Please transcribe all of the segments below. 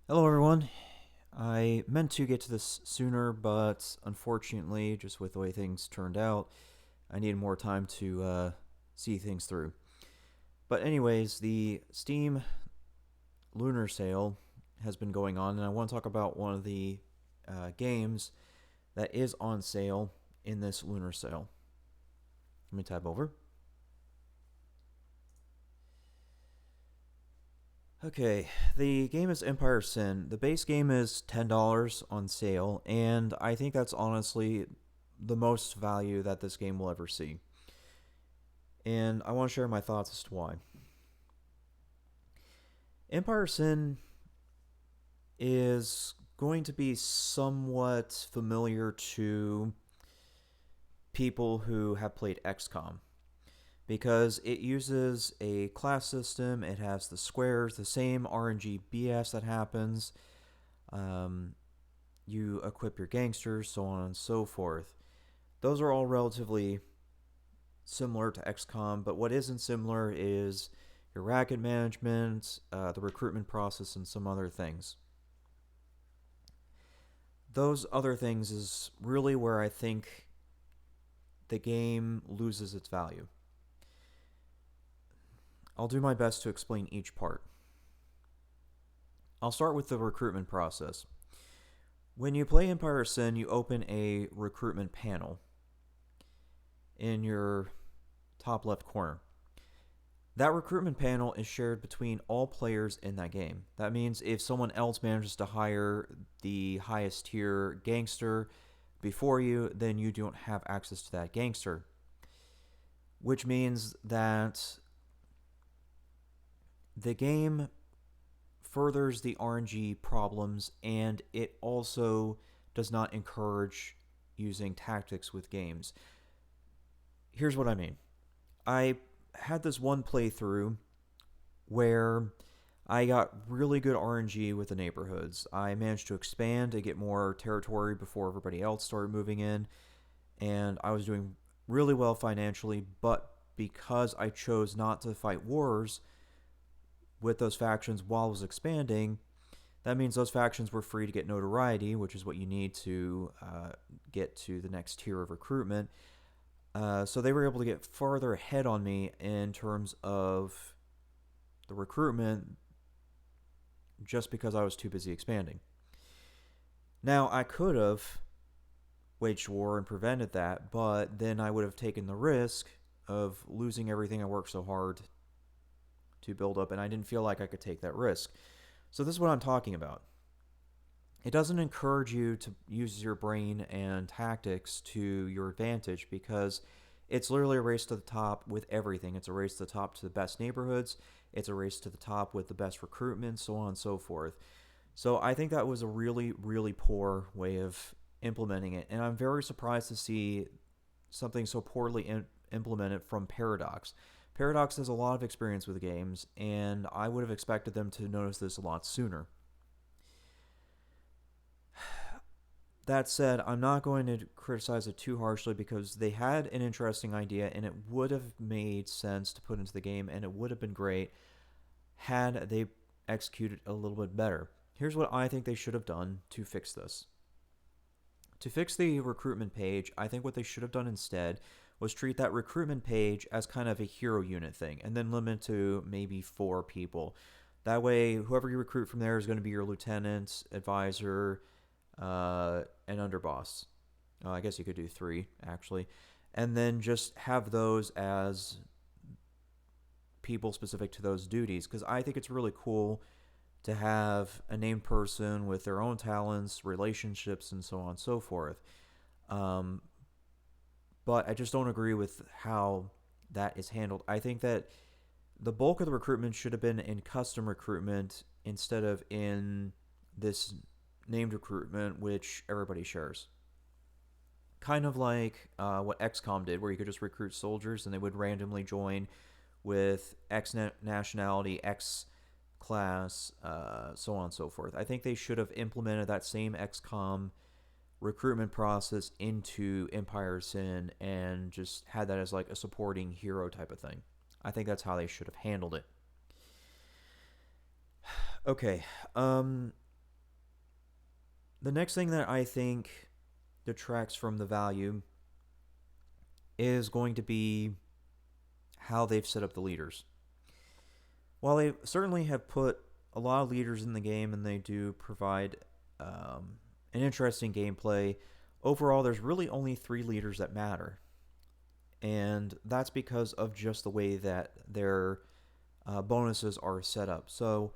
Hello, everyone. I meant to get to this sooner, but unfortunately, just with the way things turned out, I needed more time to see things through. But, anyways, the Steam Lunar Sale has been going on, and I want to talk about one of the games that is on sale in this Lunar Sale. Let me tab over. Okay, the game is Empire Sin. The base game is $10 on sale, and I think that's honestly the most value that this game will ever see. And I want to share my thoughts as to why. Empire Sin is going to be somewhat familiar to people who have played XCOM because it uses a class system, it has the squares, the same RNG BS that happens. Um, you equip your gangsters, so on and so forth. Those are all relatively similar to XCOM, but what isn't similar is your racket management, the recruitment process, and some other things. Those other things is really where I think the game loses its value. I'll do my best to explain each part. I'll start with the recruitment process. When you play Empire Sin, you open a recruitment panel in your top left corner. That recruitment panel is shared between all players in that game. That means if someone else manages to hire the highest tier gangster before you, then you don't have access to that gangster. Which means that the game furthers the RNG problems and it also does not encourage using tactics with games. Here's what I mean. I had this one playthrough where I got really good RNG with the neighborhoods. I managed to expand to get more territory before everybody else started moving in, and I was doing really well financially, but because I chose not to fight wars with those factions while I was expanding, that means those factions were free to get notoriety, which is what you need to get to the next tier of recruitment. So they were able to get farther ahead on me in terms of the recruitment just because I was too busy expanding. Now, I could have waged war and prevented that, but then I would have taken the risk of losing everything I worked so hard to build up, and I didn't feel like I could take that risk. So, this is what I'm talking about. It doesn't encourage you to use your brain and tactics to your advantage because it's literally a race to the top with everything. It's a race to the top to the best neighborhoods. It's a race to the top with the best recruitment, so on and so forth. So I think that was a really, really poor way of implementing it. And I'm very surprised to see something so poorly implemented from Paradox. Paradox has a lot of experience with games, and I would have expected them to notice this a lot sooner. That said, I'm not going to criticize it too harshly because they had an interesting idea and it would have made sense to put into the game and it would have been great had they executed a little bit better. Here's what I think they should have done to fix this. To fix the recruitment page, I think what they should have done instead was treat that recruitment page as kind of a hero unit thing and then limit to maybe 4 people. That way, whoever you recruit from there is going to be your lieutenant, advisor, and underboss. I guess you could do 3 actually, and then just have those as people specific to those duties. Because I think it's really cool to have a named person with their own talents, relationships, and so on and so forth. Um, but I just don't agree with how that is handled. I think that the bulk of the recruitment should have been in custom recruitment instead of in this named recruitment, which everybody shares. Kind of like what XCOM did, where you could just recruit soldiers and they would randomly join with X nationality, X class, so on and so forth. I think they should have implemented that same XCOM recruitment process into Empire Sin and just had that as like a supporting hero type of thing. I think that's how they should have handled it. Okay. The next thing that I think detracts from the value is going to be how they've set up the leaders. While they certainly have put a lot of leaders in the game and they do provide an interesting gameplay, overall there's really only 3 leaders that matter. And that's because of just the way that their bonuses are set up. So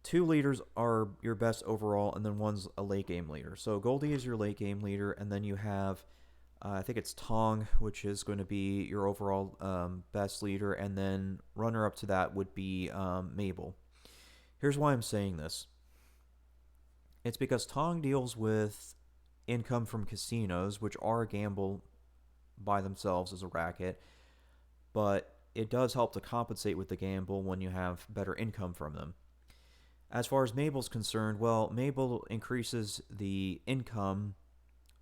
2 leaders are your best overall, and then one's a late game leader. So Goldie is your late game leader, and then you have, I think it's Tong, which is going to be your overall best leader, and then runner up to that would be Mabel. Here's why I'm saying this. It's because Tong deals with income from casinos, which are a gamble by themselves as a racket, but it does help to compensate with the gamble when you have better income from them. As far as Mabel's concerned, well, Mabel increases the income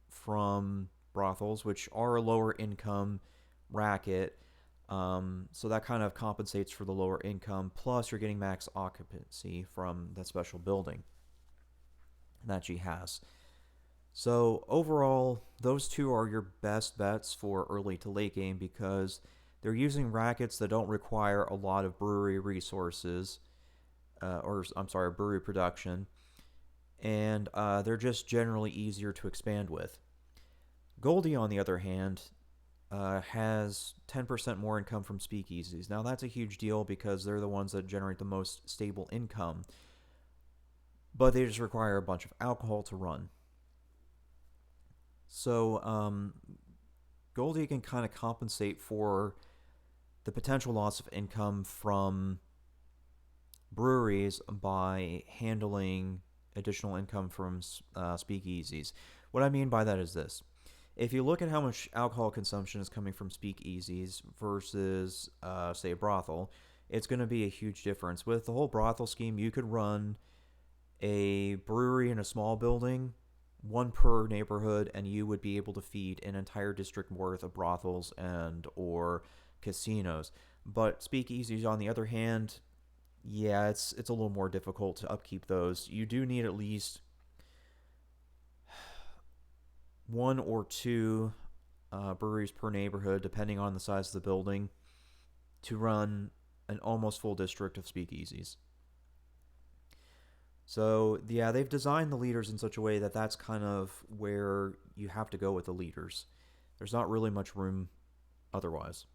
from brothels, which are a lower income racket. So that kind of compensates for the lower income. Plus, you're getting max occupancy from that special building that she has. So overall, those 2 are your best bets for early to late game because they're using rackets that don't require a lot of brewery resources, brewery production, and they're just generally easier to expand with. Goldie, on the other hand, has 10% more income from speakeasies. Now, that's a huge deal because they're the ones that generate the most stable income, but they just require a bunch of alcohol to run. So, Goldie can kind of compensate for the potential loss of income from breweries by handling additional income from speakeasies. What I mean by that is this. If you look at how much alcohol consumption is coming from speakeasies versus, say, a brothel, it's going to be a huge difference. With the whole brothel scheme, you could run a brewery in a small building, 1 per neighborhood, and you would be able to feed an entire district worth of brothels and or casinos. But speakeasies, on the other hand, yeah, it's a little more difficult to upkeep those. You do need at least 1 or 2 breweries per neighborhood, depending on the size of the building, to run an almost full district of speakeasies. So, yeah, they've designed the leaders in such a way that that's kind of where you have to go with the leaders. There's not really much room otherwise.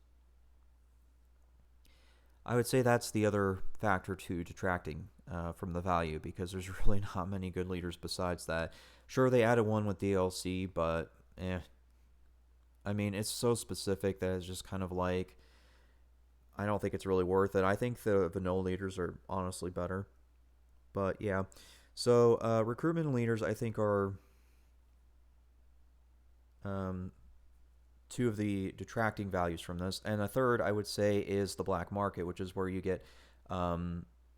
I would say that's the other factor to detracting from the value because there's really not many good leaders besides that. Sure, they added one with DLC, but I mean, it's so specific that it's just kind of like, I don't think it's really worth it. I think the vanilla leaders are honestly better. But yeah, so recruitment leaders I think are 2 of the detracting values from this, and a third I would say is the black market, which is where you get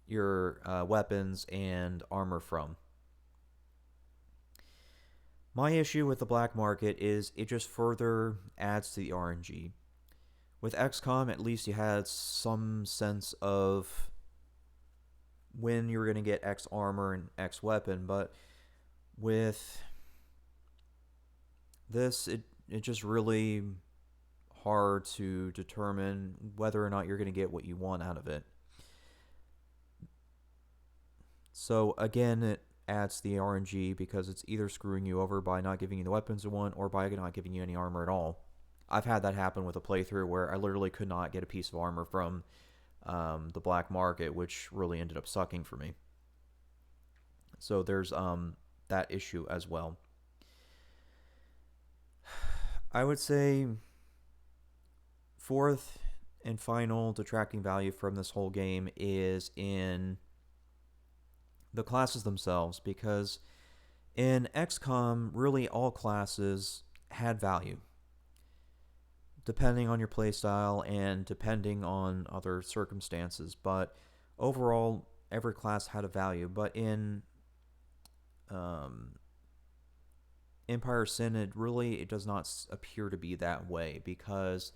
your weapons and armor from. My issue with the black market is it just further adds to the RNG. With XCOM, at least you had some sense of when you were going to get X armor and X weapon, but with this, it just really hard to determine whether or not you're going to get what you want out of it. So again, it adds to the RNG because it's either screwing you over by not giving you the weapons you want or by not giving you any armor at all. I've had that happen with a playthrough where I literally could not get a piece of armor from the black market, which really ended up sucking for me. So there's that issue as well. I would say 4th and final detracting value from this whole game is in the classes themselves, because in XCOM, really all classes had value, depending on your playstyle and depending on other circumstances. But overall, every class had a value. But in Empire Sin, it does not appear to be that way, because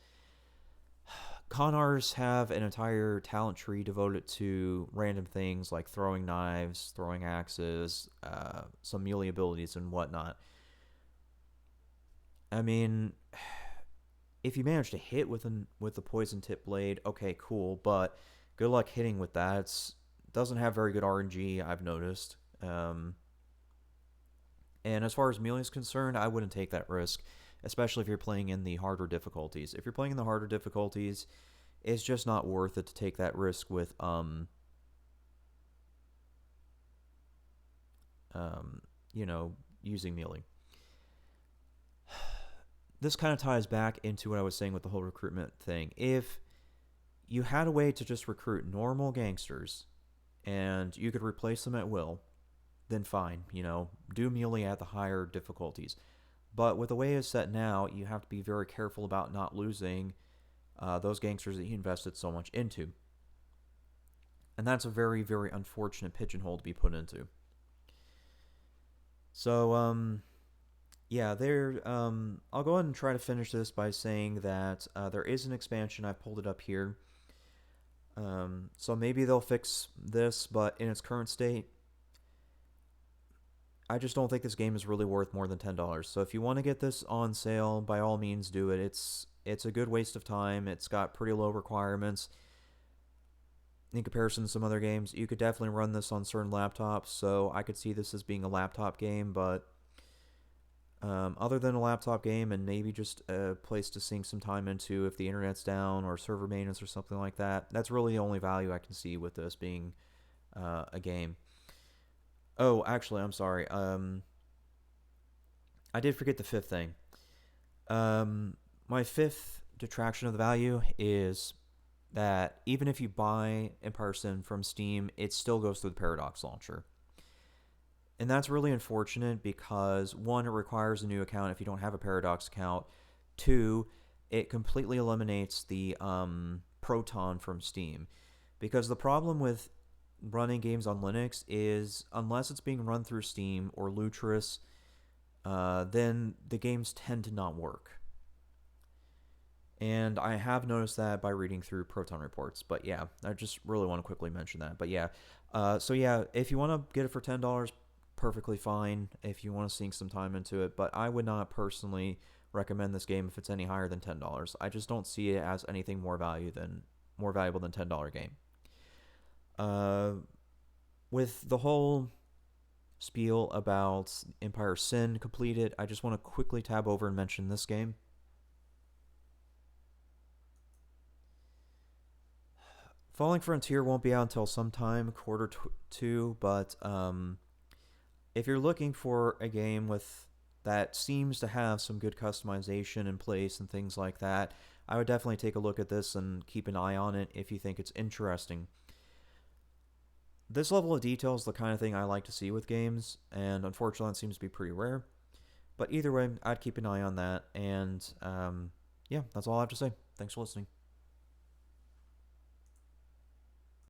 con artists have an entire talent tree devoted to random things like throwing knives, throwing axes, some melee abilities, and whatnot. I mean, if you manage to hit with the poison tip blade, okay, cool. But good luck hitting with that. It doesn't have very good RNG. I've noticed. And as far as melee is concerned, I wouldn't take that risk, especially if you're playing in the harder difficulties. If you're playing in the harder difficulties, it's just not worth it to take that risk with you know, using melee. This kind of ties back into what I was saying with the whole recruitment thing. If you had a way to just recruit normal gangsters and you could replace them at will, then fine, do melee at the higher difficulties. But with the way it's set now, you have to be very careful about not losing those gangsters that you invested so much into. And that's a very, very unfortunate pigeonhole to be put into. So, yeah, I'll go ahead and try to finish this by saying that there is an expansion. I pulled it up here. So maybe they'll fix this, but in its current state, I just don't think this game is really worth more than $10. So if you want to get this on sale, by all means do it. It's a good waste of time. It's got pretty low requirements in comparison to some other games. You could definitely run this on certain laptops, so I could see this as being a laptop game, but other than a laptop game and maybe just a place to sink some time into if the internet's down or server maintenance or something like that, that's really the only value I can see with this being a game. Oh, actually, I'm sorry. I did forget the fifth thing. My fifth detraction of the value is that even if you buy Empire Sin from Steam, it still goes through the Paradox launcher. And that's really unfortunate because, one, it requires a new account if you don't have a Paradox account. Two, it completely eliminates the Proton from Steam. Because the problem with running games on Linux is, unless it's being run through Steam or Lutris, then the games tend to not work. And I have noticed that by reading through Proton reports. But yeah, I just really want to quickly mention that. But yeah, so yeah, if you want to get it for $10, perfectly fine if you want to sink some time into it. But I would not personally recommend this game if it's any higher than $10. I just don't see it as anything more valuable than $10 game. With the whole spiel about Empire Sin completed, I just want to quickly tab over and mention this game. Falling Frontier won't be out until sometime quarter two, but if you're looking for a game that seems to have some good customization in place and things like that, I would definitely take a look at this and keep an eye on it if you think it's interesting. This level of detail is the kind of thing I like to see with games, and unfortunately it seems to be pretty rare. But either way, I'd keep an eye on that, and yeah, that's all I have to say. Thanks for listening.